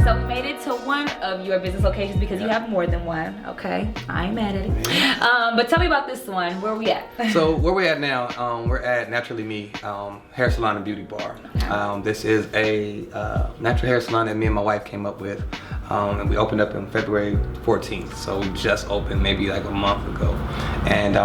So we made it to one of your business locations because you have more than one. Okay, I ain't mad at it. But tell me about this one. Where are we at? So where we at now? We're at Naturally Me Hair Salon and Beauty Bar. This is a natural hair salon that me and my wife came up with, and we opened up on February 14th. So we just opened maybe like a month ago, and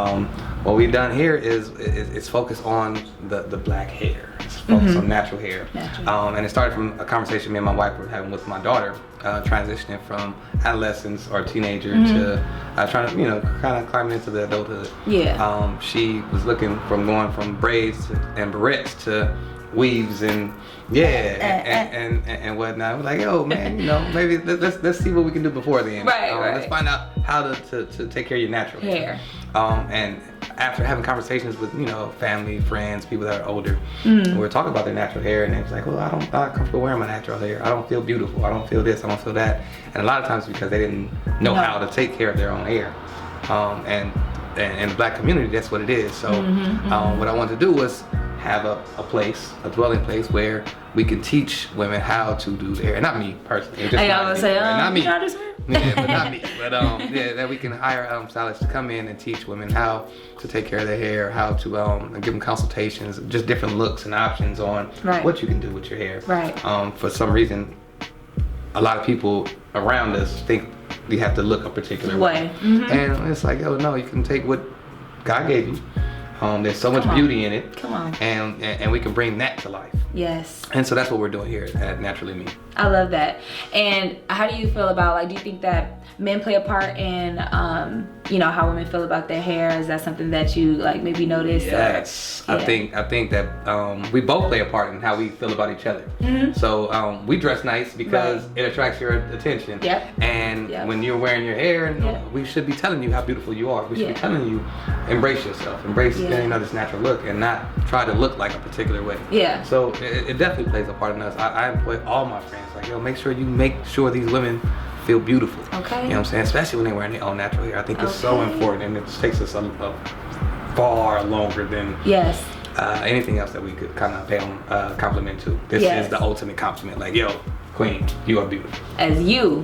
what we've done here is it's focused on the black hair. It's focused on natural hair. And it started from a conversation me and my wife were having with my daughter, transitioning from adolescence or teenager to trying to, kind of climbing into the adulthood. Yeah. She was looking from going from braids and barrettes to weaves and and whatnot. We're like, yo, man, maybe let's see what we can do before then. Right. Let's find out how to take care of your natural hair. And after having conversations with family, friends, people that are older, we were talking about their natural hair, and they was like, well, I'm not comfortable wearing my natural hair. I don't feel beautiful. I don't feel this. I don't feel that. And a lot of times because they didn't know how to take care of their own hair. And in the black community, that's what it is. So what I wanted to do was have a dwelling place where we can teach women how to do their hair. Not me personally. Not me. Yeah, but not me. But that we can hire stylists to come in and teach women how to take care of their hair, how to give them consultations, just different looks and options on what you can do with your hair. Right. For some reason, a lot of people around us think we have to look a particular way. And it's like, oh no, you can take what God gave you. There's so much beauty in it. Come on. And we can bring that to life. Yes. And so that's what we're doing here at Naturally Me. I love that. And how do you feel about, do you think that men play a part in, how women feel about their hair? Is that something that you maybe notice? Yes. I think that we both play a part in how we feel about each other. So we dress nice because it attracts your attention. And when you're wearing your hair, we should be telling you how beautiful you are. We should be telling you, embrace yourself, embrace this natural look, and not try to look like a particular way. So it definitely plays a part in us. I employ all my friends, make sure these women feel beautiful. Okay. You know what I'm saying? Especially when they're wearing their own natural hair. I think it's so important, and it takes us a far longer than anything else that we could kind of pay them compliment to. This is the ultimate compliment. Like, yo, queen, you are beautiful. As you.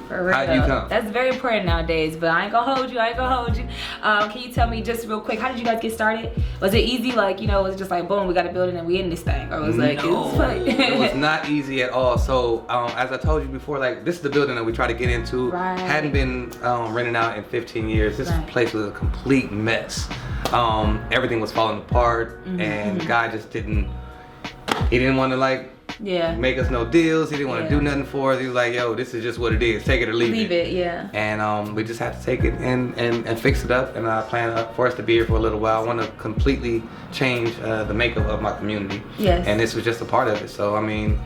For real. How you come? That's very important nowadays, but I ain't gonna hold you. Can you tell me just real quick, how did you guys get started? Was it easy, was it just like, boom, we got a building and we in this thing? Or was it was not easy at all. So as I told you before, this is the building that we try to get into. Hadn't been rented out in 15 years. This place was a complete mess. Everything was falling apart, and the guy just didn't want to make us no deals. He didn't want to do nothing for us. He was like, yo, this is just what it is. Take it or leave it. And we just have to take it and fix it up. And I plan for us to be here for a little while. I want to completely change the makeup of my community. And this was just a part of it. So,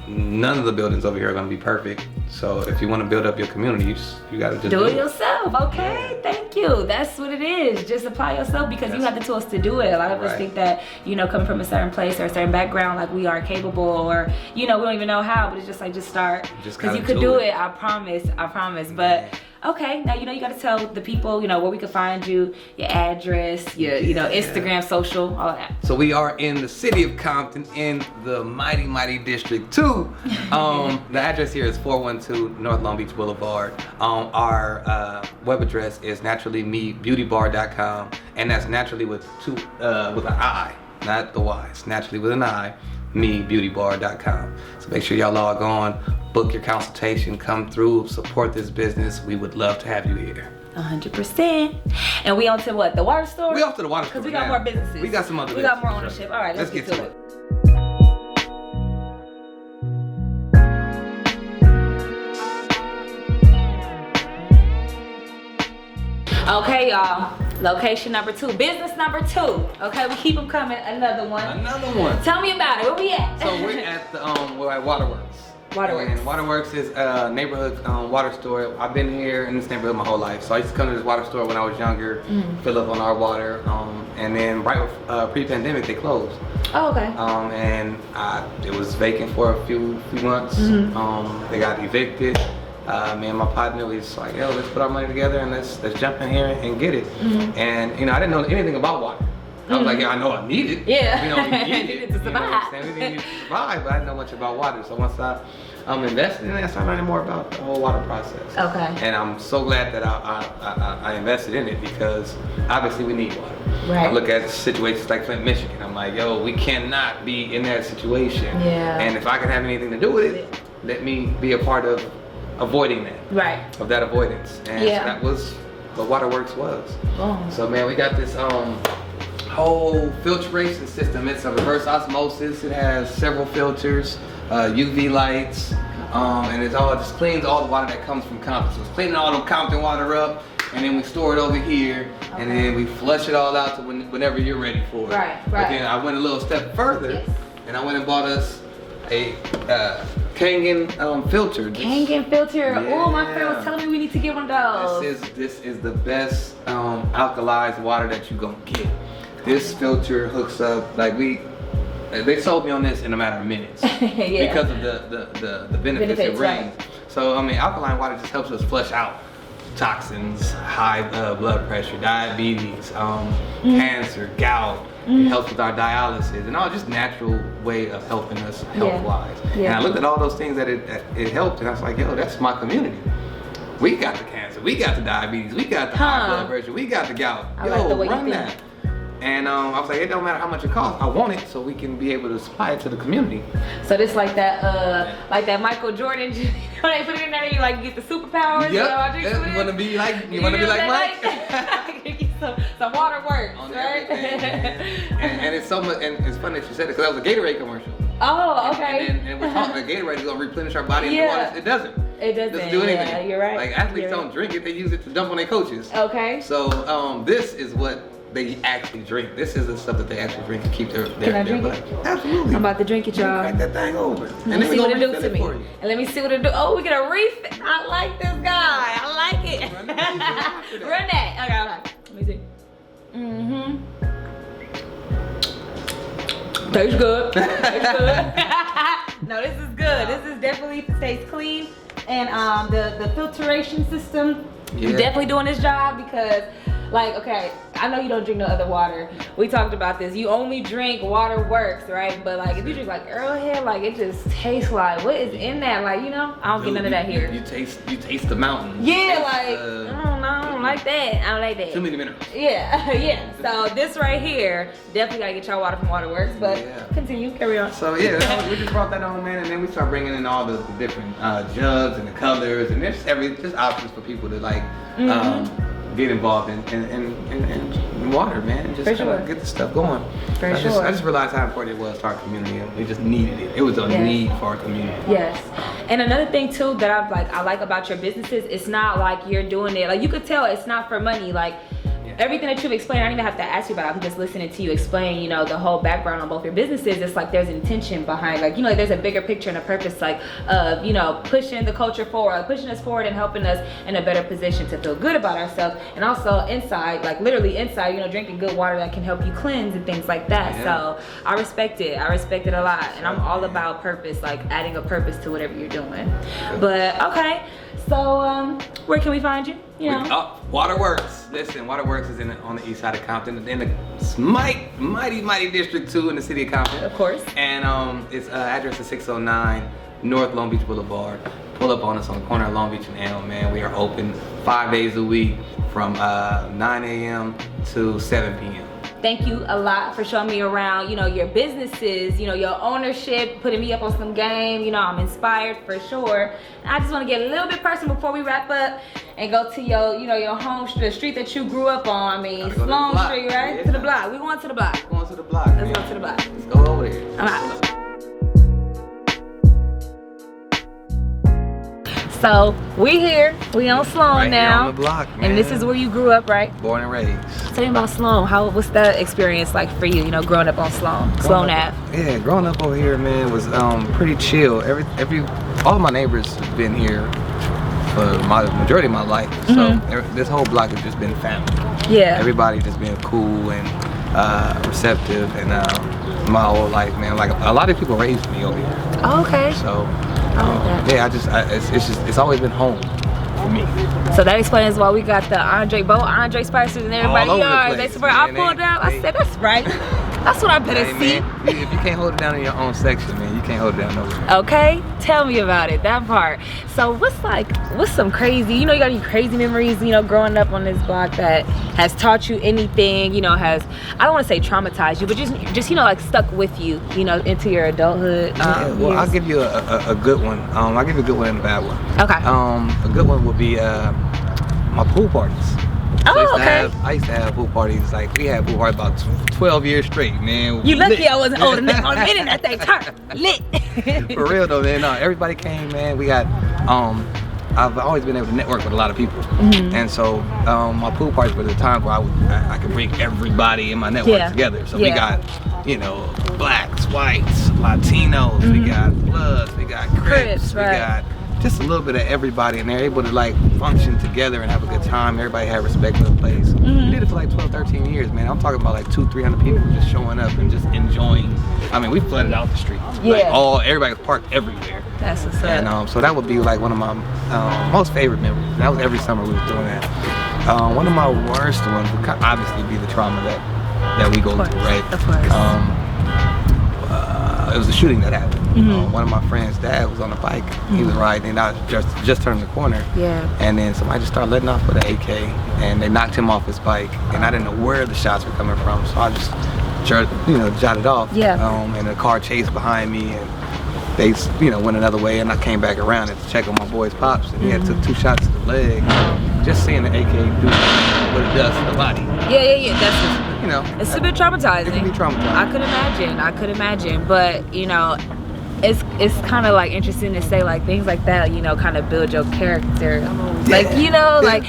none of the buildings over here are going to be perfect. So if you want to build up your community, you got to just do it yourself. Okay, thank you. That's what it is. Just apply yourself because you have the tools to do it. A lot of us think that, coming from a certain place or a certain background, we are capable, or, we don't even know how, but it's just just start. Because you could do it. I promise. But okay, now you got to tell the people, where we can find you, your address, your, Instagram, social, all that. So we are in the city of Compton in the mighty District 2. The address here is 412 North Long Beach Boulevard. Our web address is naturallymebeautybar.com, and that's naturally with an I, not the Y. It's naturally with an I, mebeautybar.com. So make sure y'all log on, book your consultation, come through, support this business. We would love to have you here. 100%. And we on to what? The water store? We off to the water store. Because we got more businesses. We got some other businesses. We got more ownership. All right, let's get to it. Okay, y'all. Location number 2, business number 2. Okay, we keep them coming. Another one. Tell me about it. Where we at? So we're at we're at Waterworks. And Waterworks is a neighborhood water store. I've been here in this neighborhood my whole life. So I used to come to this water store when I was younger, fill up on our water, and then right pre-pandemic they closed. Oh, okay. And it was vacant for a few months. They got evicted. Me and my partner, we was like, yo, let's put our money together and let's jump in here and get it. And I didn't know anything about water. I was like, yeah, I know I need it. Yeah. We don't need it to survive. We need it to survive, but I didn't know much about water. So once I invested in it, I started learning more about the whole water process. Okay. And I'm so glad that I invested in it because obviously we need water. Right. I look at situations like Flint, Michigan. I'm like, yo, we cannot be in that situation. Yeah. And if I can have anything to do with it, let me be a part of avoiding that. Right. Of that avoidance. And so that was what Waterworks was. Oh. So man, we got this whole filtration system. It's a reverse osmosis. It has several filters, UV lights, and it just cleans all the water that comes from Compton. So it's cleaning all the Compton water up, and then we store it over here, and then we flush it all out to whenever you're ready for it. Right. But then I went a little step further, and I went and bought us a Kangen filter. Kangen filter. Yeah. Oh, my friend was telling me we need to get one of those. This is the best alkalized water that you're gonna get. This filter hooks up like they sold me on this in a matter of minutes because of the benefits it brings. Right. So I mean, alkaline water just helps us flush out toxins, high blood pressure, diabetes, cancer, gout. It helps with our dialysis and all, just natural way of helping us health-wise. And I looked at all those things that it helped, and I was like, yo, that's my community. We got the cancer, we got the diabetes, we got the high blood pressure, we got the gout. Yo, run that. And I was like, it don't matter how much it costs. I want it so we can be able to supply it to the community. So this like that Michael Jordan, you know, they put it in there and you like get the superpowers. Yep. You wanna be like Mike? some Waterworks, on right? and it's so much, and it's funny that you said it because that was a Gatorade commercial. Oh, okay. And we're talking that Gatorade is gonna replenish our body and the water. It doesn't. It doesn't do anything. Yeah, you're right. Like athletes don't drink it; they use it to dump on their coaches. Okay. So this is what they actually drink. This is the stuff that they actually drink to keep their blood. Absolutely. I'm about to drink it, y'all. Crack that thing over. Let me see what it do to me. And let me see what it do. Oh, we get a refill. I like this guy. I like it. Run that. Okay. Let me see. Tastes good. Tastes good. No, this is good. This is definitely tastes clean. And the filtration system definitely doing its job because, like, okay, I know you don't drink no other water. We talked about this. You only drink Waterworks, right? But like, if you drink like Arrowhead, like it just tastes like what is in that? Like, you know, I don't get none of that here. You taste the mountains. Yeah, like I don't like that. I don't like that. Too many minerals. Yeah. So this right here, definitely gotta get y'all water from Waterworks. But continue, carry on. So yeah, we just brought that on, man, and then we start bringing in all the different jugs and the colors, and there's just options for people to like. Get involved in water, man, and just kind of get the stuff going. I just realized how important it was to our community, and we just needed it. It was a need for our community. Yes, and another thing too that I like about your businesses, it's not like you're doing it, like you could tell it's not for money. Like everything that you've explained, I don't even have to ask you about it. I'm just listening to you explain, you know, the whole background on both your businesses. It's like there's intention behind, like, you know, like there's a bigger picture and a purpose, like, of, you know, pushing the culture forward, like pushing us forward and helping us in a better position to feel good about ourselves. And also inside, like literally inside, you know, drinking good water that can help you cleanse and things like that. So I respect it. I respect it a lot. And I'm all about purpose, like adding a purpose to whatever you're doing. But okay, so where can we find you? You know? Waterworks. Listen, Waterworks is on the east side of Compton, in the mighty District 2 in the city of Compton. Of course. And its address is 609 North Long Beach Boulevard. Pull up on us on the corner of Long Beach and Elm, man. We are open 5 days a week from 9 a.m. to 7 p.m. Thank you a lot for showing me around, you know, your businesses, you know, your ownership, putting me up on some game. You know, I'm inspired for sure. I just want to get a little bit personal before we wrap up and go to your, you know, your home, the street that you grew up on. I mean, Sloan Street, right? To the block. We going to the block. Going to the block. Let's go to the block. Let's go over there. I'm out. So we here, we on Sloan right now, here on the block, man. And this is where you grew up, right? Born and raised. Tell me about Sloan. What's that experience like for you? You know, growing up on Sloan Ave. Yeah, growing up over here, man, was pretty chill. All of my neighbors have been here for the majority of my life. So this whole block has just been family. Yeah. Everybody just been cool and receptive, and my whole life, man. Like a lot of people raised me over here. Oh, okay. So. Yeah, it's always been home for me. So that explains why we got the Andre Spicers and everybody All over the yards. place, They swear I pulled up. I said, that's right. That's what I better see. Man, if you can't hold it down in your own section, man, you can't hold it down nowhere. Okay, tell me about it, that part. So what's some crazy, you know, you got any crazy memories, you know, growing up on this block that has taught you anything, you know, has, I don't want to say traumatized you, but just you know, like stuck with you, you know, into your adulthood? Well, years? I'll give you a good one. I'll give you a good one and a bad one. Okay. A good one would be my pool parties. So I used to have pool parties, like we had pool parties about 12 years straight, man. You lucky I wasn't old enough on minute at that time. Lit. For real though, man. No, everybody came, man. We got, I've always been able to network with a lot of people. And so my pool parties were the time where I could bring everybody in my network together. So we got, you know, blacks, whites, Latinos, we got Bloods, we got Crips, we got just a little bit of everybody, and they're able to like function together and have a good time. Everybody had respect for the place. We did it for like 12, 13 years, man. I'm talking about like 200-300 people just showing up and just enjoying. I mean, we flooded out the streets. Like everybody was parked everywhere. That's what's up. And so that would be like one of my most favorite memories. That was every summer we was doing that. One of my worst ones would obviously be the trauma that we go through, right? Of course. It was a shooting that happened. One of my friend's dad was on a bike. He was riding, and I just turned the corner. And then somebody just started letting off with an AK, and they knocked him off his bike. And I didn't know where the shots were coming from, so I just, jotted off. And a car chased behind me, and they, went another way, and I came back around to check on my boy's pops, and he had took 2 shots to the leg. Just seeing the AK do what it does to the body. That's it's a bit traumatizing. It can be traumatizing. I could imagine, but it's kind of like interesting to say like things like that, kind of build your character. Like like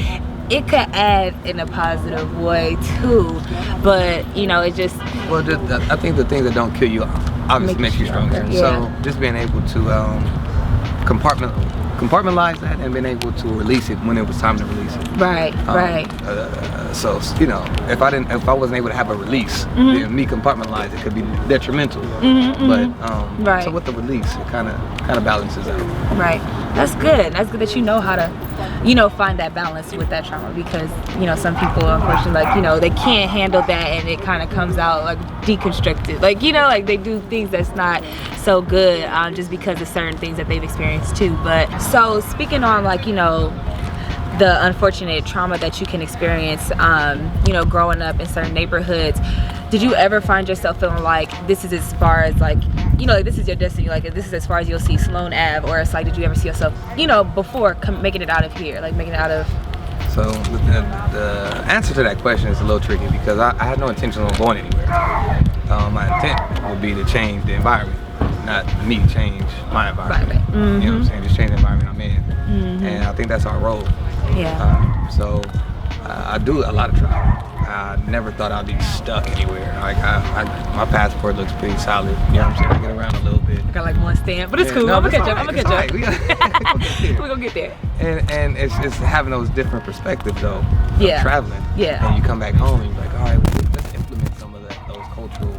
it could add in a positive way too, but it just. Well, I think the things that don't kill you obviously makes you stronger. So just being able to compartmentalize that and being able to release it when it was time to release it. Right. So if I wasn't able to have a release, then me compartmentalize it could be detrimental. But so with the release, it kind of balances out. Right. That's good. That's good that you know how to, find that balance with that trauma, because some people unfortunately they can't handle that and it kind of comes out like deconstructed. Like like they do things that's not so good just because of certain things that they've experienced too. But so speaking on the unfortunate trauma that you can experience, growing up in certain neighborhoods, did you ever find yourself feeling like this is as far as like this is your destiny, like this is as far as you'll see Sloan Ave, or it's like, did you ever see yourself, before making it out of here, like making it out of? So the answer to that question is a little tricky, because I had no intention of going anywhere. My intent would be to change the environment, not me change my environment. You know what I'm saying? Just change the environment I'm in. And I think that's our role. So I do a lot of travel. I never thought I'd be stuck anywhere. Like my passport looks pretty solid. You know what I'm saying? I get around a little bit. I got like one stamp, but it's cool. I'm gonna catch up. We're gonna get there. And it's having those different perspectives though. Of traveling. And you come back home and you're like, all right, well, let's implement some of those cultural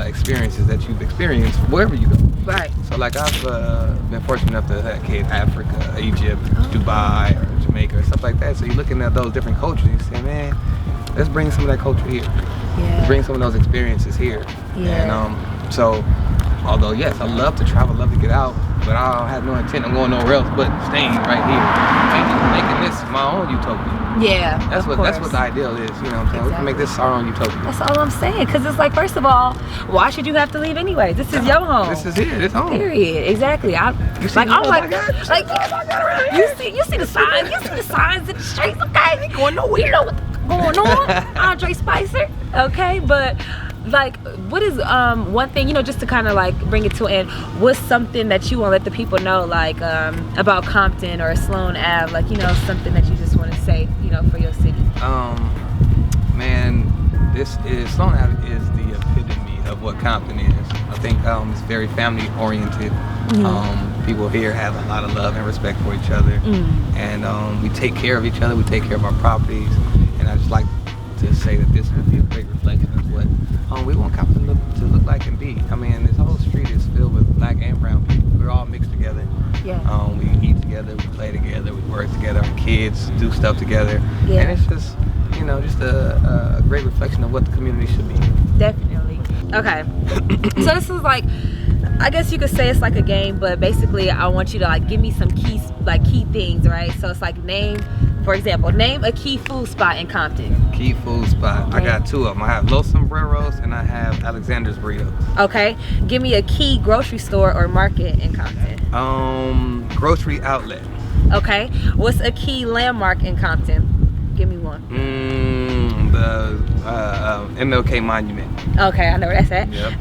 experiences that you've experienced wherever you go. Right. So like I've been fortunate enough to have Africa, Egypt, Dubai, or Jamaica, or stuff like that. So you're looking at those different cultures and you say, man, let's bring some of that culture here. Let's bring some of those experiences here. And so, although yes, I love to travel, love to get out, but I don't have no intent of going nowhere else but staying right here, making this my own utopia. That's what the ideal is. You know what I'm saying? We can make this our own utopia. That's all I'm saying. Because it's like, first of all, why should you have to leave anyway? This is your home. This is it. It's home. Period. Exactly. You see the signs. You see the signs in the streets. Okay, ain't going nowhere. You know what's going on, Andre Spicer. Okay, but like, what is one thing, just to kind of like bring it to an end, what's something that you want to let the people know, like about Compton or Sloan Ave, like something that you just want to say, for your city? Man, Sloan Ave is the epitome of what Compton is. I think it's very family oriented. People here have a lot of love and respect for each other, and we take care of each other. We take care of our properties, and I just like to say that this would be a great reflection of what we want Compton to look like and be. I mean, this whole street is filled with black and brown people. We're all mixed together. We eat together. together, we play together, we work together, our kids do stuff together. Yeah. And it's just, you know, just a great reflection of what the community should be. Definitely. Okay. So this is like, I guess you could say it's like a game, but basically I want you to like give me some key things, right? So it's like for example, name a key food spot in Compton. Key food spot. I got 2 of them. I have Los Sombreros and I have Alexander's Burritos. Okay. Give me a key grocery store or market in Compton. Grocery outlet. Okay. What's a key landmark in Compton? Give me one. The MLK Monument. Okay, I know where that's at. Yep.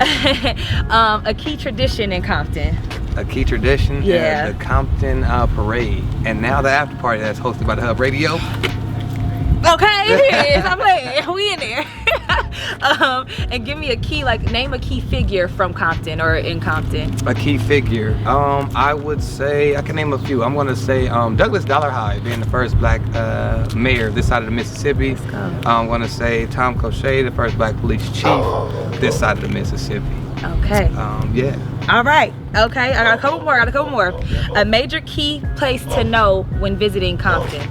A key tradition in Compton. A key tradition? Yeah. The Compton Parade. And now the after party that's hosted by the Hub Radio. Okay, it is. I'm playing. We in there. And give me a key, like name a key figure from Compton or in Compton. A key figure. I would say, I can name a few. I'm gonna say Douglas Dollarhide being the first black mayor this side of the Mississippi. Let's go. I'm gonna say Tom Cochet, the first black police chief this side of the Mississippi. Okay. Yeah. All right. Okay, I got a couple more. A major key place to know when visiting Compton.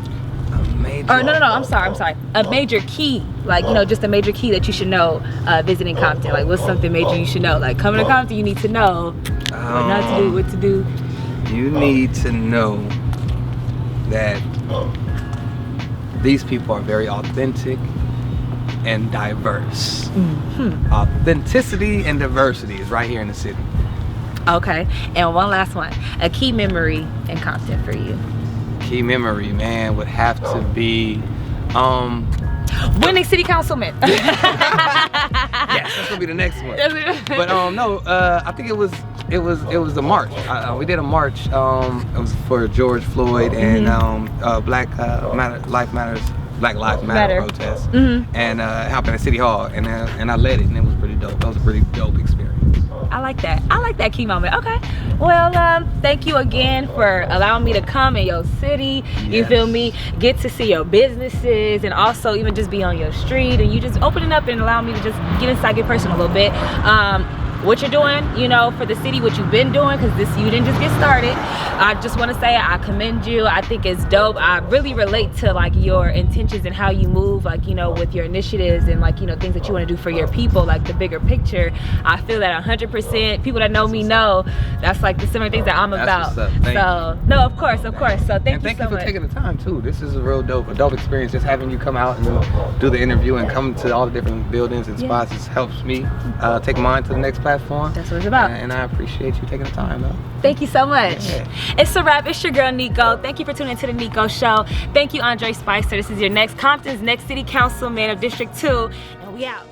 Or no, I'm sorry. A major key, like, you know, just a major key that you should know visiting Compton. Like, what's something major you should know? Like, coming to Compton, you need to know what not to do, what to do. You need to know that these people are very authentic and diverse. Mm-hmm. Authenticity and diversity is right here in the city. Okay, and one last one. A key memory in Compton for you. Key memory, man, would have to be winning city councilman. Yes, that's gonna be the next one. But no, I think it was a march. We did a march. It was for George Floyd and Black Lives Matter protest, and it happened at City Hall, and I led it, and it was pretty dope. That was a pretty dope experience. I like that key moment. Okay. Well, thank you again for allowing me to come in your city. Yes. You feel me? Get to see your businesses and also even just be on your street, and you just opening up and allow me to just get inside, get personal a little bit. What you're doing, you know, for the city, what you've been doing, because you didn't just get started. I just want to say I commend you. I think it's dope. I really relate to like your intentions and how you move, like, you know, with your initiatives and like, you know, things that you want to do for your people, like the bigger picture. I feel that 100%. People that know me know that's like the similar things that I'm about. So no, of course. So thank you so much. Thank you for taking the time too. This is a dope experience. Just having you come out and do the interview and come to all the different buildings and spots just helps me take mine to the next platform. That's what it's about. And I appreciate you taking the time, though. Thank you so much. Yeah. It's a wrap. It's your girl, NeeKko. Thank you for tuning into the NeeKko Show. Thank you, Andre Spicer. This is your next Compton's next city councilman of District 2. And we out.